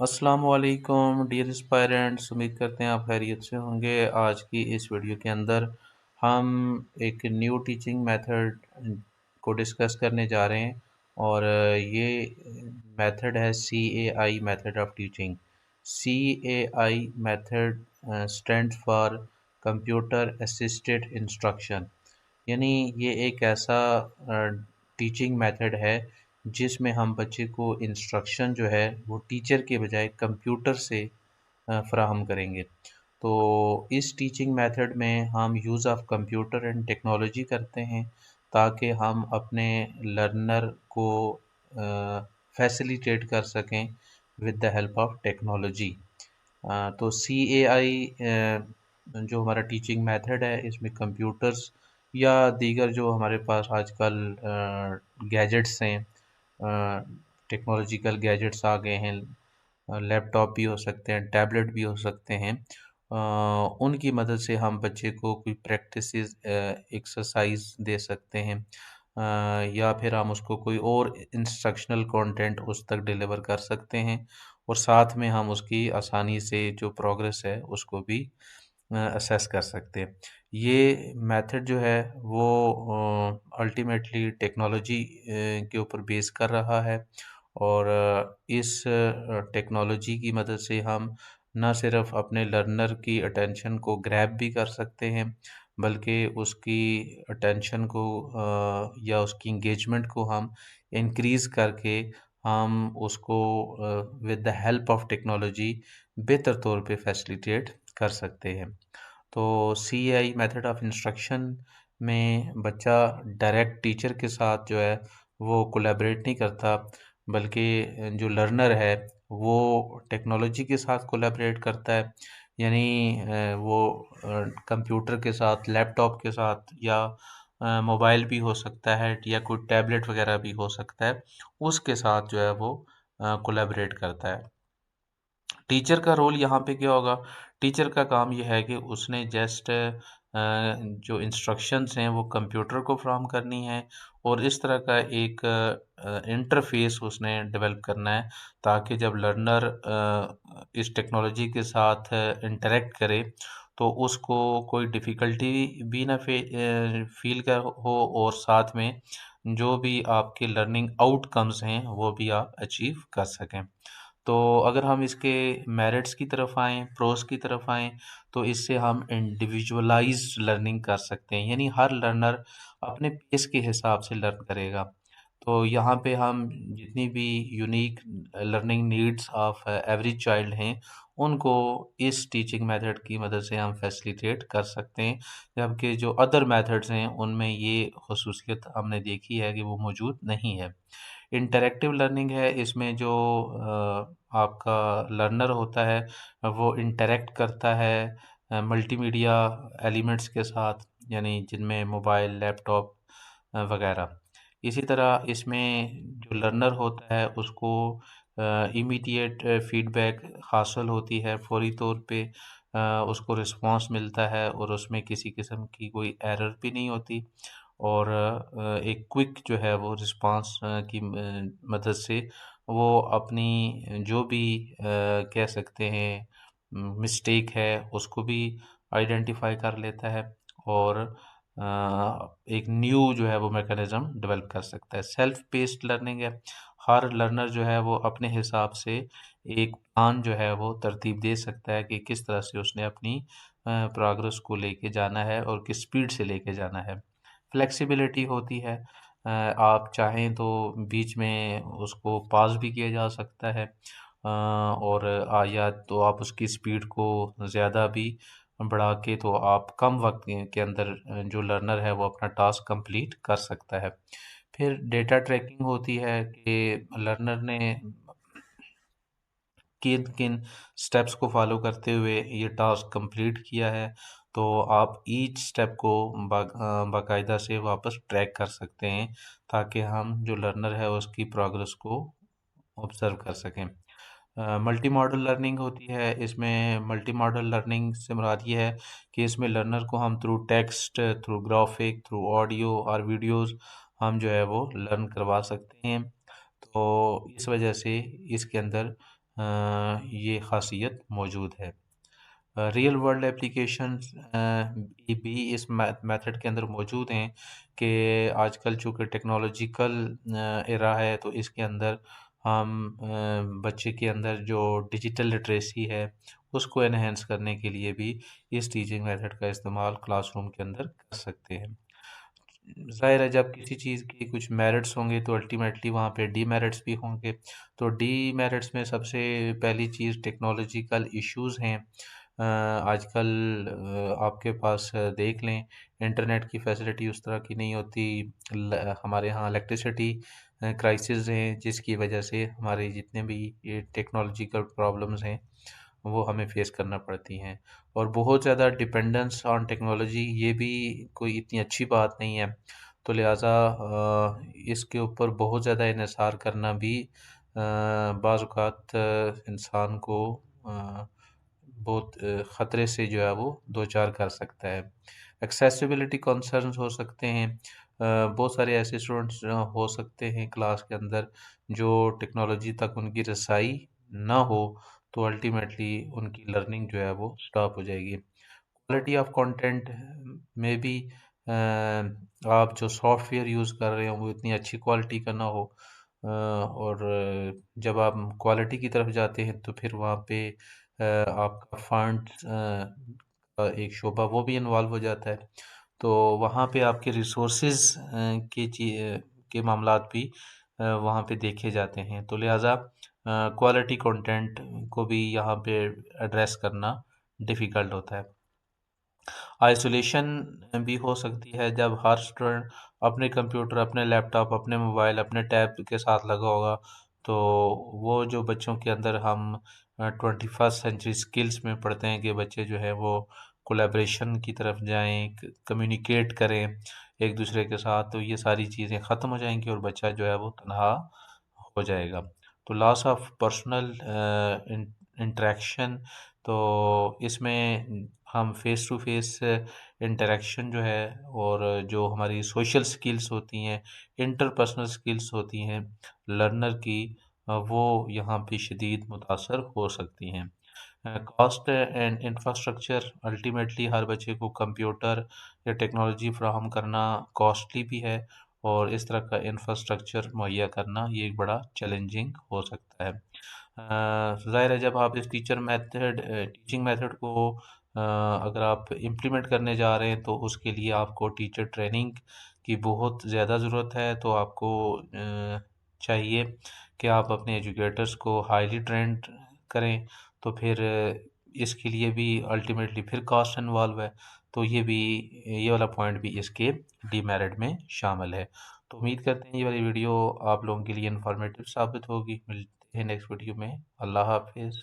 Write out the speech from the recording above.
अस्सलाम वालेकुम dear aspirants. उम्मीद करते हैं आप खैरियत से होंगे। आज की इस वीडियो के अंदर हम एक न्यू टीचिंग मेथड को डिस्कस करने जा रहे हैं और ये मेथड है CAI method of teaching. CAI method stand for computer assisted instruction. यानी ये एक ऐसा टीचिंग मेथड है जिसमें हम बच्चे को इंस्ट्रक्शन जो है वो टीचर के बजाय कंप्यूटर से फ़राहम करेंगे। तो इस टीचिंग मेथड में हम use of computer and technology करते हैं ताकि हम अपने लर्नर को फैसिलिटेट कर सकें with the help of technology. तो CAI जो हमारा टीचिंग मेथड है इसमें कंप्यूटर्स या दीगर जो हमारे पास आजकल गैजेट्स हैं, टेक्नोलॉजिकल गैजेट्स आ गए हैं, लैपटॉप भी हो सकते हैं, टैबलेट भी हो सकते हैं। उनकी मदद से हम बच्चे को कोई प्रैक्टिसेस एक्सरसाइज दे सकते हैं, या फिर हम उसको कोई और इंस्ट्रक्शनल कंटेंट उस तक डिलीवर कर सकते हैं और साथ में हम उसकी आसानी से जो प्रोग्रेस है उसको भी असेस कर सकते हैं। ये मेथड जो है वो अल्टीमेटली टेक्नोलॉजी के ऊपर बेस कर रहा है और इस टेक्नोलॉजी की मदद से हम ना सिर्फ अपने लर्नर की अटेंशन को ग्रैब भी कर सकते हैं बल्कि उसकी अटेंशन को या उसकी इंगेजमेंट को हम इंक्रीज़ करके हम उसको with the help of technology बेहतर तौर पे फैसिलिटेट कर सकते हैं। तो CAI मेथड ऑफ इंस्ट्रक्शन में बच्चा डायरेक्ट टीचर के साथ जो है वो कोलैबोरेट नहीं करता, बल्कि जो लर्नर है वो टेक्नोलॉजी के साथ कोलैबोरेट करता है। यानी वो कंप्यूटर के साथ, लैपटॉप के साथ या मोबाइल भी हो सकता है या कोई टैबलेट वगैरह भी हो सकता है, उसके साथ जो है वो कोलैबोरेट करता है। टीचर का रोल यहाँ पे क्या होगा? टीचर का काम ये है कि उसने जस्ट जो इंस्ट्रक्शंस हैं वो कंप्यूटर को फ्राहम करनी है और इस तरह का एक इंटरफेस उसने डेवलप करना है ताकि जब लर्नर इस टेक्नोलॉजी के साथ इंटरेक्ट करे तो उसको कोई डिफ़िकल्टी भी ना फ़ील कर हो और साथ में जो भी आपके लर्निंग आउटकम्स हैं वो भी आप अचीव कर सकें। तो अगर हम इसके मेरिट्स की तरफ आएँ, प्रोस की तरफ आएँ, तो इससे हम इंडिविजुअलाइज़्ड लर्निंग कर सकते हैं, यानी हर लर्नर अपने पेस के हिसाब से लर्न करेगा। तो यहाँ पे हम जितनी भी unique learning needs of every child हैं, उनको इस टीचिंग मेथड की मदद से हम फैसिलिटेट कर सकते हैं, जबकि जो अदर मेथड्स हैं, उनमें ये ख़ुसूसियत हमने देखी है कि वो मौजूद नहीं है। इंटरैक्टिव लर्निंग है, इसमें जो आपका लर्नर होता है वो इंटरैक्ट करता है मल्टीमीडिया एलिमेंट्स के साथ, यानी जिनमें मोबाइल, लैपटॉप वगैरह। इसी तरह इसमें जो लर्नर होता है उसको इमीडिएट फीडबैक हासिल होती है, फ़ौरी तौर पे उसको रिस्पॉन्स मिलता है और उसमें किसी किस्म की कोई एरर भी नहीं होती और एक क्विक जो है वो रिस्पॉन्स की मदद से वो अपनी जो भी कह सकते हैं मिस्टेक है उसको भी आइडेंटिफाई कर लेता है और एक न्यू जो है वो मैकेनिज़्म डेवलप कर सकता है। सेल्फ पेस्ड लर्निंग है, हर लर्नर जो है वो अपने हिसाब से एक प्लान जो है वो तरतीब दे सकता है कि किस तरह से उसने अपनी प्रोग्रेस को लेके जाना है और किस स्पीड से लेके जाना है। फ्लेक्सिबिलिटी होती है, आप चाहें तो बीच में उसको पॉज़ भी किया जा सकता है, और या तो आप उसकी स्पीड को ज़्यादा भी बढ़ा के तो आप कम वक़्त के अंदर जो लर्नर है वो अपना टास्क कंप्लीट कर सकता है। फिर डेटा ट्रैकिंग होती है कि लर्नर ने किन-किन स्टेप्स को फ़ॉलो करते हुए ये टास्क कंप्लीट किया है, तो आप ईच स्टेप को बाकायदा से वापस ट्रैक कर सकते हैं, ताकि हम जो लर्नर है उसकी प्रोग्रेस को ऑब्ज़र्व कर सकें। मल्टी मॉडल लर्निंग होती है, इसमें मल्टी मॉडल लर्निंग से मुराद ये है कि इसमें लर्नर को हम through text, through graphic, through audio और वीडियोज़ हम जो है वो लर्न करवा सकते हैं। तो इस वजह से इसके अंदर ये ख़ासियत मौजूद है। रियल वर्ल्ड एप्लीकेशंस भी इस मेथड के अंदर मौजूद हैं कि आजकल चूँकि टेक्नोलॉजिकल एरा है, तो इसके अंदर हम बच्चे के अंदर जो डिजिटल लिटरेसी है उसको एनहेंस करने के लिए भी इस टीचिंग मेथड का इस्तेमाल क्लासरूम के अंदर कर सकते हैं। ज़ाहिर है, जब किसी चीज़ की कुछ मेरिट्स होंगे तो अल्टीमेटली वहाँ पे डीमेरिट्स भी होंगे। तो डीमेरिट्स में सबसे पहली चीज़ टेक्नोलॉजिकल इश्यूज़ हैं। आजकल आपके पास देख लें, इंटरनेट की फैसिलिटी उस तरह की नहीं होती। हमारे यहाँ इलेक्ट्रिसिटी क्राइसिस हैं, जिसकी वजह से हमारे जितने भी ये टेक्नोलॉजिकल प्रॉब्लम्स हैं वो हमें फेस करना पड़ती हैं। और बहुत ज़्यादा डिपेंडेंस ऑन टेक्नोलॉजी ये भी कोई इतनी अच्छी बात नहीं है। तो लिहाजा इसके ऊपर बहुत ज़्यादा इन्हिसार करना भी बाज़ औक़ात इंसान को बहुत ख़तरे से जो है वो दो चार कर सकता है। एक्सेसिबिलिटी कंसर्न्स हो सकते हैं। बहुत सारे ऐसे स्टूडेंट्स हो सकते हैं क्लास के अंदर जो टेक्नोलॉजी तक उनकी रसाई ना हो, तो अल्टीमेटली उनकी लर्निंग जो है वो स्टॉप हो जाएगी। क्वालिटी ऑफ कंटेंट में भी आप जो सॉफ्टवेयर यूज़ कर रहे हो वो इतनी अच्छी क्वालिटी का ना हो। और जब आप क्वालिटी की तरफ जाते हैं तो फिर वहाँ पे आपका फंड्स का एक शोबा वो भी इन्वॉल्व हो जाता है। तो वहाँ पे आपके रिसोर्सेज के मामलात भी वहाँ पे देखे जाते हैं। तो लिहाजा क्वालिटी कंटेंट को भी यहाँ पे एड्रेस करना डिफ़िकल्ट होता है। आइसोलेशन भी हो सकती है जब हर स्टूडेंट अपने कंप्यूटर, अपने लैपटॉप, अपने मोबाइल, अपने टैब के साथ लगा होगा, तो वो जो बच्चों के अंदर हम 21st सेंचुरी स्किल्स में पढ़ते हैं कि बच्चे जो है वो कोलैबोरेशन की तरफ जाएं, कम्युनिकेट करें एक दूसरे के साथ, तो ये सारी चीज़ें ख़त्म हो जाएंगी और बच्चा जो है वो तनहा हो जाएगा। तो लॉस ऑफ पर्सनल इंटरेक्शन, तो इसमें हम फेस टू फेस इंटरेक्शन जो है और जो हमारी सोशल स्किल्स होती हैं, इंटरपर्सनल स्किल्स होती हैं लर्नर की, वो यहाँ पे शदीद मुतासर हो सकती हैं। कॉस्ट एंड इंफ्रास्ट्रक्चर, अल्टीमेटली हर बच्चे को कंप्यूटर या टेक्नोलॉजी फ्राहम करना कॉस्टली भी है, और इस तरह का इंफ्रास्ट्रक्चर मुहैया करना ये एक बड़ा चैलेंजिंग हो सकता है। ज़ाहिर है, जब आप इस टीचिंग मेथड को अगर आप इम्प्लीमेंट करने जा रहे हैं तो उसके लिए आपको टीचर ट्रेनिंग की बहुत ज़्यादा ज़रूरत है। तो आपको चाहिए कि आप अपने एजुकेटर्स को हाईली ट्रेंड करें। तो फिर इसके लिए भी अल्टीमेटली फिर कॉस्ट इन्वॉल्व है। तो ये वाला पॉइंट भी इसके डीमेरिट में शामिल है। तो उम्मीद करते हैं ये वाली वीडियो आप लोगों के लिए इन्फॉर्मेटिव साबित होगी। मिलते हैं नेक्स्ट वीडियो में। अल्लाह हाफिज़।